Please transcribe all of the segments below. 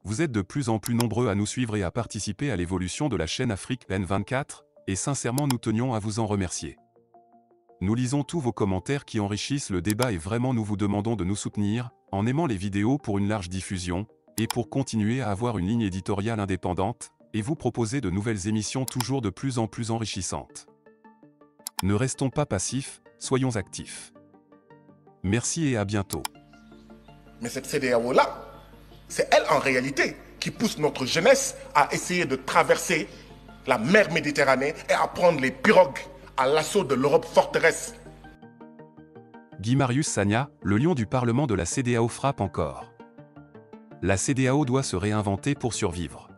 vous êtes de plus en plus nombreux à nous suivre et à participer à l'évolution de la chaîne Afrique N24, et sincèrement nous tenions à vous en remercier. Nous lisons tous vos commentaires qui enrichissent le débat et vraiment nous vous demandons de nous soutenir, en aimant les vidéos pour une large diffusion, et pour continuer à avoir une ligne éditoriale indépendante, et vous proposer de nouvelles émissions toujours de plus en plus enrichissantes. Ne restons pas passifs, soyons actifs. Merci et à bientôt. Mais cette CEDEAO-là, c'est elle en réalité qui pousse notre jeunesse à essayer de traverser la mer Méditerranée et à prendre les pirogues à l'assaut de l'Europe forteresse. Guy Marius Sagna, le lion du Parlement de la CEDEAO frappe encore. La CEDEAO doit se réinventer pour survivre.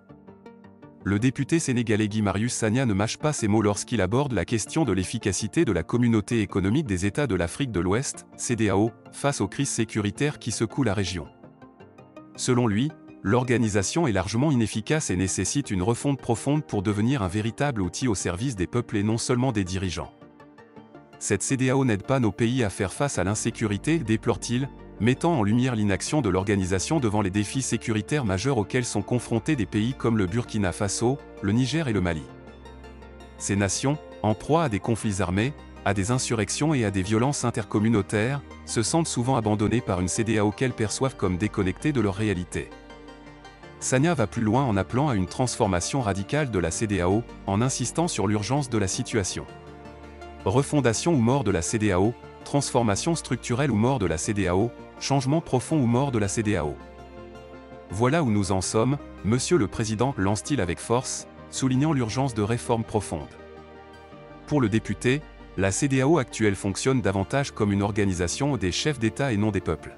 Le député sénégalais Guy Marius Sagna ne mâche pas ses mots lorsqu'il aborde la question de l'efficacité de la communauté économique des États de l'Afrique de l'Ouest, CEDEAO, face aux crises sécuritaires qui secouent la région. Selon lui, l'organisation est largement inefficace et nécessite une refonte profonde pour devenir un véritable outil au service des peuples et non seulement des dirigeants. Cette CEDEAO n'aide pas nos pays à faire face à l'insécurité, déplore-t-il, mettant en lumière l'inaction de l'organisation devant les défis sécuritaires majeurs auxquels sont confrontés des pays comme le Burkina Faso, le Niger et le Mali. Ces nations, en proie à des conflits armés, à des insurrections et à des violences intercommunautaires, se sentent souvent abandonnées par une CEDEAO qu'elles perçoivent comme déconnectée de leur réalité. Sagna va plus loin en appelant à une transformation radicale de la CEDEAO, en insistant sur l'urgence de la situation. Refondation ou mort de la CEDEAO, transformation structurelle ou mort de la CEDEAO, changement profond ou mort de la CEDEAO. Voilà où nous en sommes, Monsieur le Président, lance-t-il avec force, soulignant l'urgence de réformes profondes. Pour le député, la CEDEAO actuelle fonctionne davantage comme une organisation des chefs d'État et non des peuples.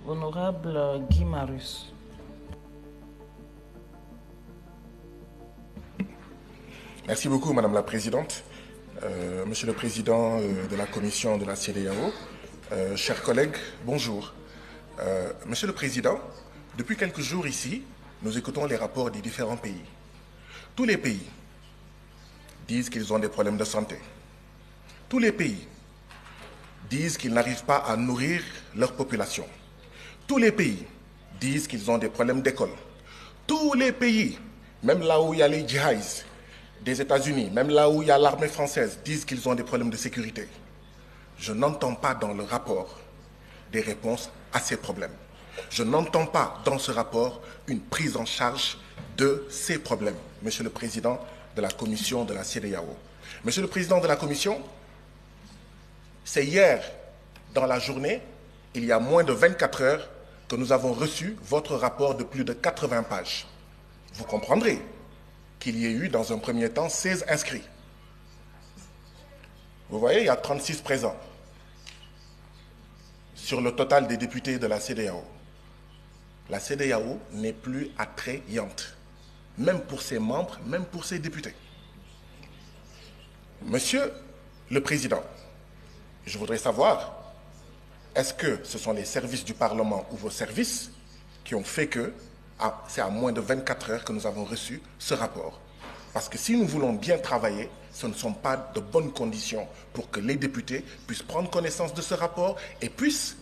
Honorable Guy Marius. Merci beaucoup, Madame la Présidente. Monsieur le Président de la Commission de la CEDEAO, chers collègues, bonjour. Monsieur le Président, depuis quelques jours ici, nous écoutons les rapports des différents pays. Tous les pays disent qu'ils ont des problèmes de santé. Tous les pays disent qu'ils n'arrivent pas à nourrir leur population. Tous les pays disent qu'ils ont des problèmes d'école. Tous les pays, même là où il y a les djihadistes des États-Unis, même là où il y a l'armée française, disent qu'ils ont des problèmes de sécurité. Je n'entends pas dans le rapport des réponses à ces problèmes. Je n'entends pas dans ce rapport une prise en charge de ces problèmes, Monsieur le Président de la Commission de la CEDEAO. Monsieur le Président de la Commission, c'est hier, dans la journée, il y a moins de 24 heures, que nous avons reçu votre rapport de plus de 80 pages. Vous comprendrez qu'il y ait eu, dans un premier temps, 16 inscrits. Vous voyez, il y a 36 présents sur le total des députés de la CEDEAO. La CEDEAO n'est plus attrayante, même pour ses membres, même pour ses députés. Monsieur le Président, je voudrais savoir, est-ce que ce sont les services du Parlement ou vos services qui ont fait que c'est à moins de 24 heures que nous avons reçu ce rapport? Parce que si nous voulons bien travailler, ce ne sont pas de bonnes conditions pour que les députés puissent prendre connaissance de ce rapport et puissent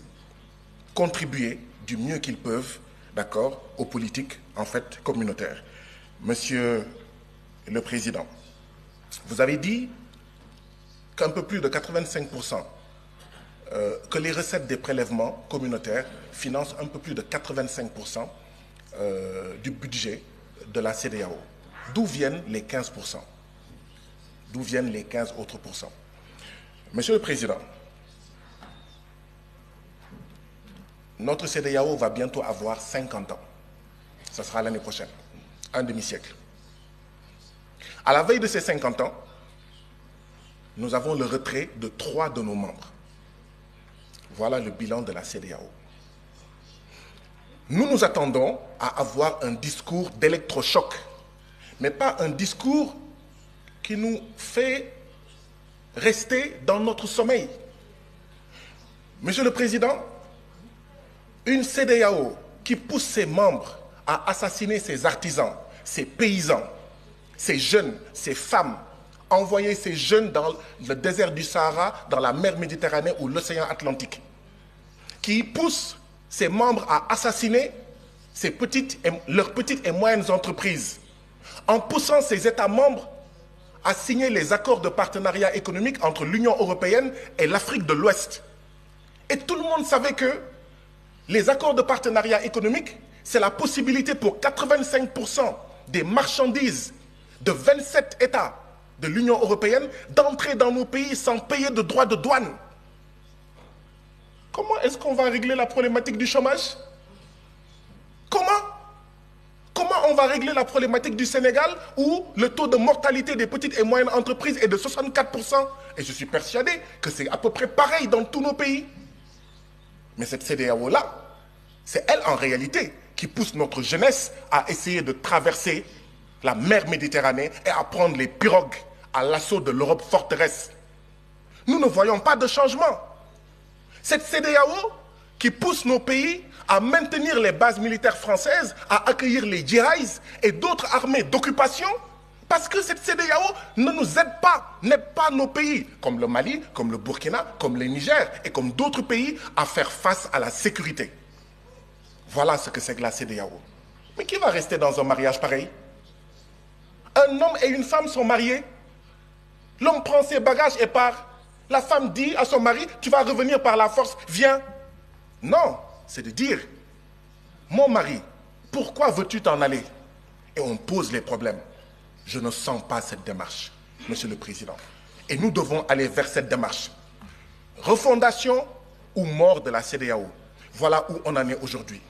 contribuer du mieux qu'ils peuvent, d'accord, aux politiques, en fait, communautaires. Monsieur le Président, vous avez dit qu'un peu plus de 85%, que les recettes des prélèvements communautaires financent un peu plus de 85% du budget de la CEDEAO. D'où viennent les 15%? D'où viennent les 15 autres pourcents? Monsieur le Président, notre CEDEAO va bientôt avoir 50 ans. Ce sera l'année prochaine, un demi-siècle. À la veille de ces 50 ans, nous avons le retrait de 3 de nos membres. Voilà le bilan de la CEDEAO. Nous nous attendons à avoir un discours d'électrochoc, mais pas un discours qui nous fait rester dans notre sommeil. Monsieur le Président, une CEDEAO qui pousse ses membres à assassiner ses artisans, ses paysans, ses jeunes, ses femmes, envoyer ces jeunes dans le désert du Sahara, dans la mer Méditerranée ou l'océan Atlantique, qui pousse ses membres à assassiner leurs petites et moyennes entreprises, en poussant ces États membres à signer les accords de partenariat économique entre l'Union européenne et l'Afrique de l'Ouest. Et tout le monde savait que les accords de partenariat économique, c'est la possibilité pour 85% des marchandises de 27 États de l'Union européenne d'entrer dans nos pays sans payer de droits de douane. Comment est-ce qu'on va régler la problématique du chômage? Comment on va régler la problématique du Sénégal où le taux de mortalité des petites et moyennes entreprises est de 64%? Et je suis persuadé que c'est à peu près pareil dans tous nos pays. Mais cette CEDEAO-là, c'est elle en réalité qui pousse notre jeunesse à essayer de traverser la mer Méditerranée et à prendre les pirogues à l'assaut de l'Europe forteresse. Nous ne voyons pas de changement. Cette CEDEAO qui pousse nos pays à maintenir les bases militaires françaises, à accueillir les djihadistes et d'autres armées d'occupation, parce que cette CEDEAO ne nous aide pas, n'aide pas nos pays, comme le Mali, comme le Burkina, comme le Niger et comme d'autres pays, à faire face à la sécurité. Voilà ce que c'est que la CEDEAO. Mais qui va rester dans un mariage pareil? Un homme et une femme sont mariés. L'homme prend ses bagages et part. La femme dit à son mari, tu vas revenir par la force, viens. Non, c'est de dire, mon mari, pourquoi veux-tu t'en aller? Et on pose les problèmes. Je ne sens pas cette démarche, Monsieur le Président. Et nous devons aller vers cette démarche. Refondation ou mort de la CEDEAO. Voilà où on en est aujourd'hui.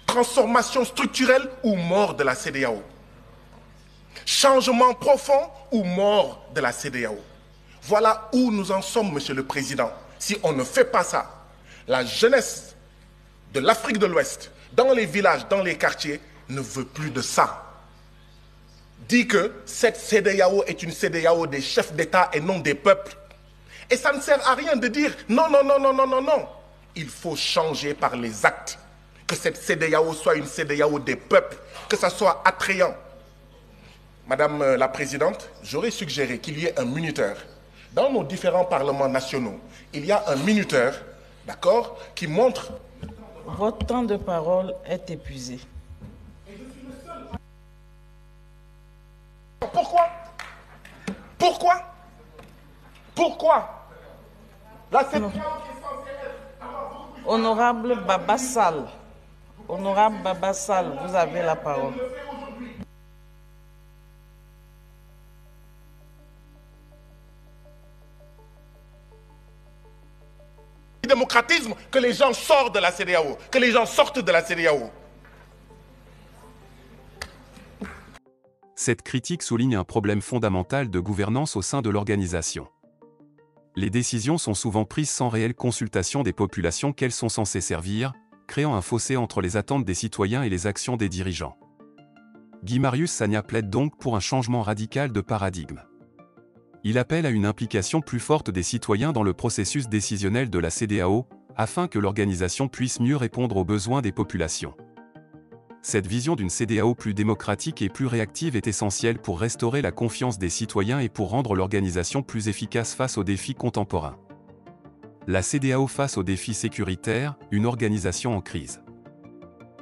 Transformation structurelle ou mort de la CEDEAO. Changement profond ou mort de la CEDEAO. Voilà où nous en sommes, Monsieur le Président. Si on ne fait pas ça, la jeunesse de l'Afrique de l'Ouest, dans les villages, dans les quartiers, ne veut plus de ça. Dit que cette CEDEAO est une CEDEAO des chefs d'État et non des peuples. Et ça ne sert à rien de dire non, non, non, non, non, non, non. Il faut changer par les actes. Que cette CEDEAO soit une CEDEAO des peuples, que ça soit attrayant. Madame la Présidente, j'aurais suggéré qu'il y ait un minuteur. Dans nos différents parlements nationaux, il y a un minuteur, d'accord, qui montre... Votre temps de parole est épuisé. Pourquoi? La CEDEAO qui est censée être... Honorable Babassal, Honorable Babassal, vous avez la parole. Démocratisme, que les gens sortent de la CEDEAO, que les gens sortent de la CEDEAO. Cette critique souligne un problème fondamental de gouvernance au sein de l'organisation. Les décisions sont souvent prises sans réelle consultation des populations qu'elles sont censées servir, créant un fossé entre les attentes des citoyens et les actions des dirigeants. Guy-Marius Sagna plaide donc pour un changement radical de paradigme. Il appelle à une implication plus forte des citoyens dans le processus décisionnel de la CEDEAO, afin que l'organisation puisse mieux répondre aux besoins des populations. Cette vision d'une CEDEAO plus démocratique et plus réactive est essentielle pour restaurer la confiance des citoyens et pour rendre l'organisation plus efficace face aux défis contemporains. La CEDEAO face aux défis sécuritaires, une organisation en crise.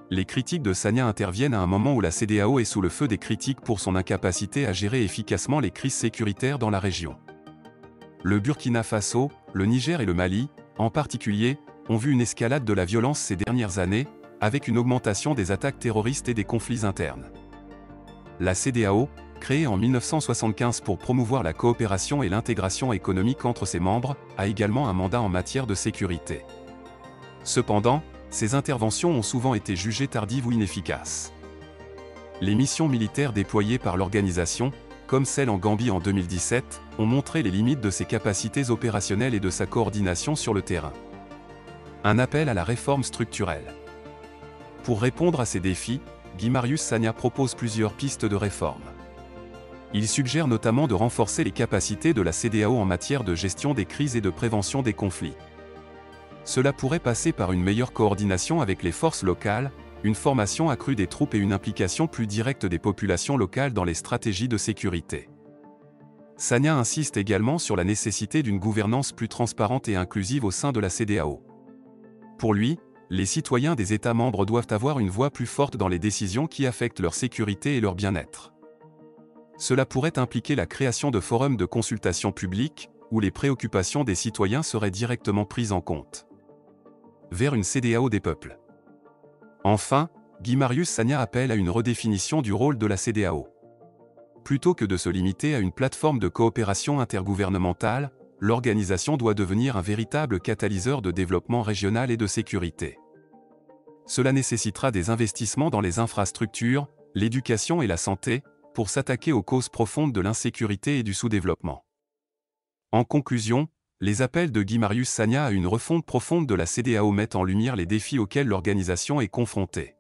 Les critiques de Sagna interviennent à un moment où la CEDEAO est sous le feu des critiques pour son incapacité à gérer efficacement les crises sécuritaires dans la région. Le Burkina Faso, le Niger et le Mali, en particulier, ont vu une escalade de la violence ces dernières années, avec une augmentation des attaques terroristes et des conflits internes. La CEDEAO, créée en 1975 pour promouvoir la coopération et l'intégration économique entre ses membres, a également un mandat en matière de sécurité. Cependant, ces interventions ont souvent été jugées tardives ou inefficaces. Les missions militaires déployées par l'organisation, comme celle en Gambie en 2017, ont montré les limites de ses capacités opérationnelles et de sa coordination sur le terrain. Un appel à la réforme structurelle. Pour répondre à ces défis, Guy-Marius Sagna propose plusieurs pistes de réforme. Il suggère notamment de renforcer les capacités de la CEDEAO en matière de gestion des crises et de prévention des conflits. Cela pourrait passer par une meilleure coordination avec les forces locales, une formation accrue des troupes et une implication plus directe des populations locales dans les stratégies de sécurité. Sagna insiste également sur la nécessité d'une gouvernance plus transparente et inclusive au sein de la CEDEAO. Pour lui, Les citoyens des États membres doivent avoir une voix plus forte dans les décisions qui affectent leur sécurité et leur bien-être. Cela pourrait impliquer la création de forums de consultation publique, où les préoccupations des citoyens seraient directement prises en compte. Vers une CEDEAO des peuples. Enfin, Guy Marius Sagna appelle à une redéfinition du rôle de la CEDEAO. Plutôt que de se limiter à une plateforme de coopération intergouvernementale, l'organisation doit devenir un véritable catalyseur de développement régional et de sécurité. Cela nécessitera des investissements dans les infrastructures, l'éducation et la santé, pour s'attaquer aux causes profondes de l'insécurité et du sous-développement. En conclusion, les appels de Guy Marius Sagna à une refonte profonde de la CEDEAO mettent en lumière les défis auxquels l'organisation est confrontée.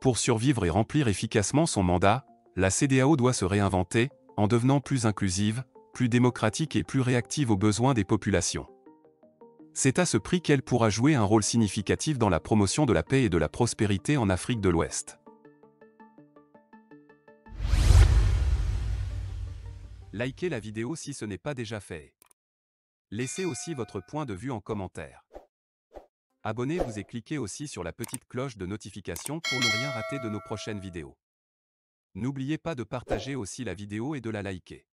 Pour survivre et remplir efficacement son mandat, la CEDEAO doit se réinventer, en devenant plus inclusive, plus démocratique et plus réactive aux besoins des populations. C'est à ce prix qu'elle pourra jouer un rôle significatif dans la promotion de la paix et de la prospérité en Afrique de l'Ouest. Likez la vidéo si ce n'est pas déjà fait. Laissez aussi votre point de vue en commentaire. Abonnez-vous et cliquez aussi sur la petite cloche de notification pour ne rien rater de nos prochaines vidéos. N'oubliez pas de partager aussi la vidéo et de la liker.